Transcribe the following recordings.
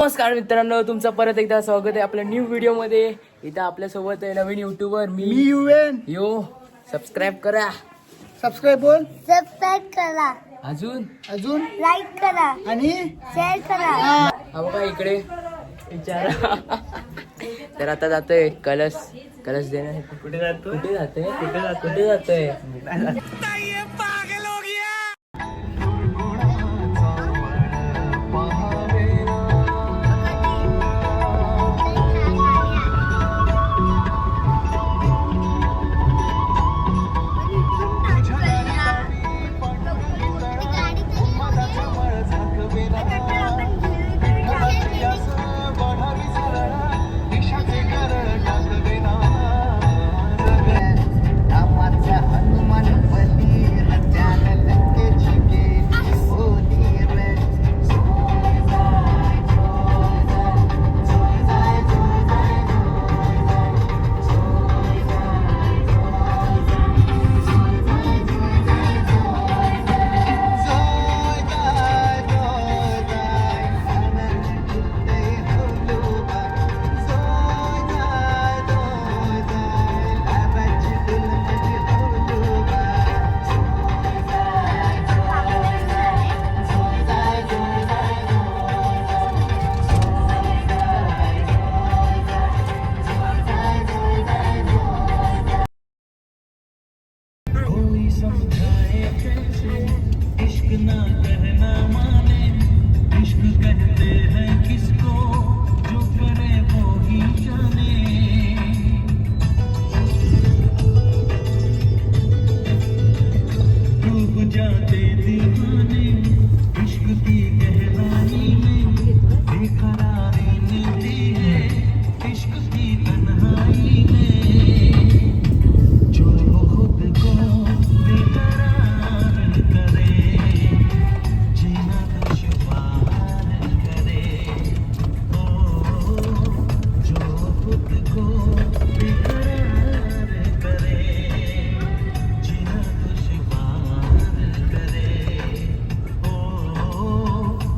नमस्कार मित्रांनो, तुमचं परत एकदा स्वागत आहे आपल्या न्यू व्हिडिओ मध्ये. इथं आपल्यासोबत आहे नवीन युट्यूबर मी युएन. यो. सबस्क्राईब करा. सबस्क्राईब बोल. सबस्क्राईब करा, अजून लाईक करा आणि शेअर करा. हा बघा इकडे विचारा. तर आता जातोय कलश देणार. कुठे जातोय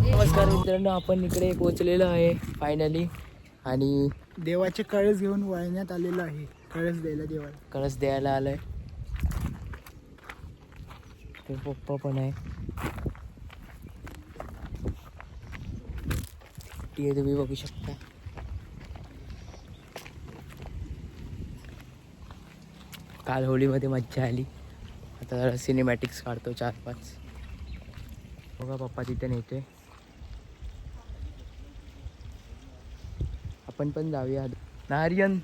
नमस्कार मित्रांनो, आपण इकडे पोहोचलेलो आहे फायनली. आणि देवाचे कळस घेऊन वळण्यात आलेलो आहे. कळस द्यायला देवाला. कळस द्यायला आलाय. ते पप्पा पण आहे. ती तुम्ही बघू शकता. काल होळीमध्ये मज्जा आली. आता जरा सिनेमॅटिक्स काढतो 4-5. बघा पप्पा तिथे नेते. आपण पण जाऊया. नारियन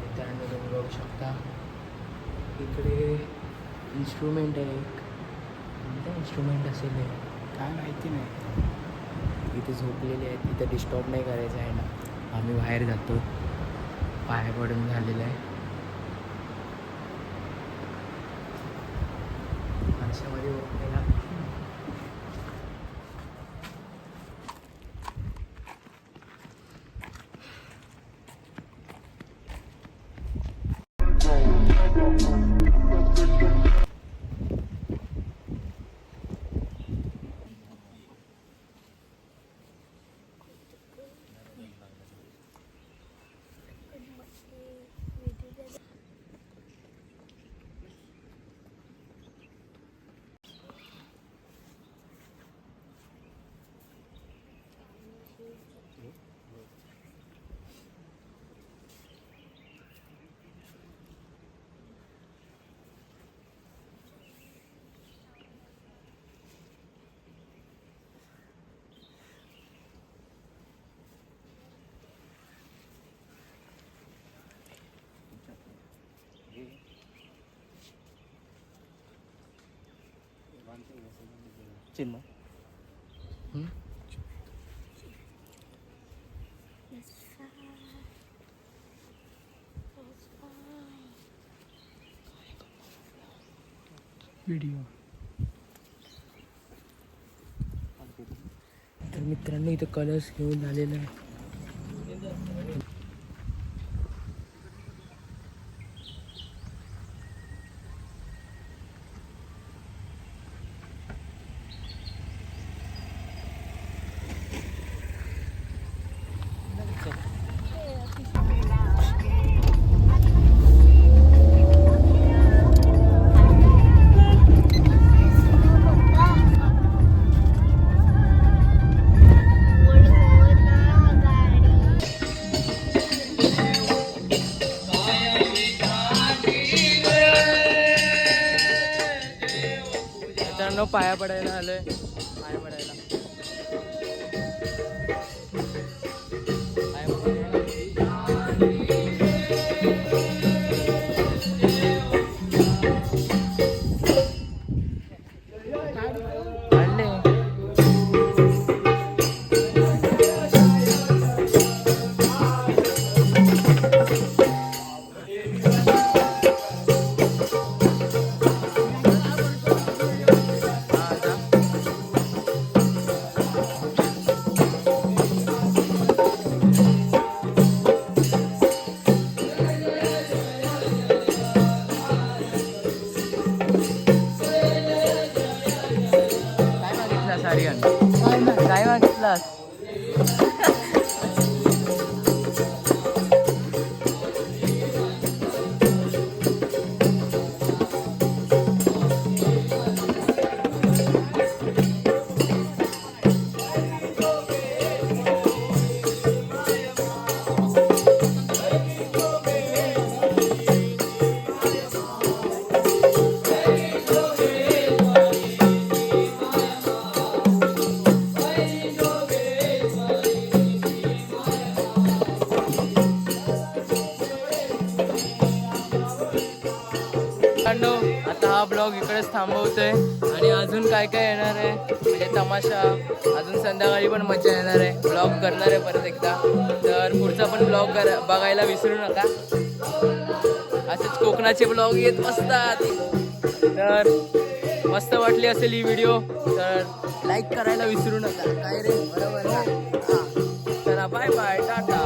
मित्रांनो, तुम्ही बघू शकता इकडे इन्स्ट्रुमेंट आहे. कोणता इन्स्ट्रुमेंट असेल हे काय माहिती नाही. इथे झोपलेले आहेत. तिथं डिस्टर्ब नाही करायचं आहे ना. आम्ही बाहेर जातो. पाया पडून झालेलं आहे. माणसामध्ये ओळखलेला चिन्ह. हम्म? व्हिडिओ. तर मित्रांनो इथं कलर्स घेऊन आलेला आहे. मित्रांनो पाया पडायला आलोय. पाया पडायला पाया पडायला. आणले. काय मागितलास आर्यन? काय मागितलास? आता हा ब्लॉग इकडेच थांबवतोय आणि अजून काय काय येणार आहे म्हणजे तमाशा, अजून संध्याकाळी पण मजा येणार आहे. ब्लॉग करणार आहे परत एकदा, तर पुढचा पण ब्लॉग बघायला विसरू नका. असेच कोकणाचे ब्लॉग येत असतात. तर मस्त वाटली असेल ही व्हिडिओ तर लाईक करायला विसरू नका. काय रे, बरोबर ना? चला बाय बाय, टाटा.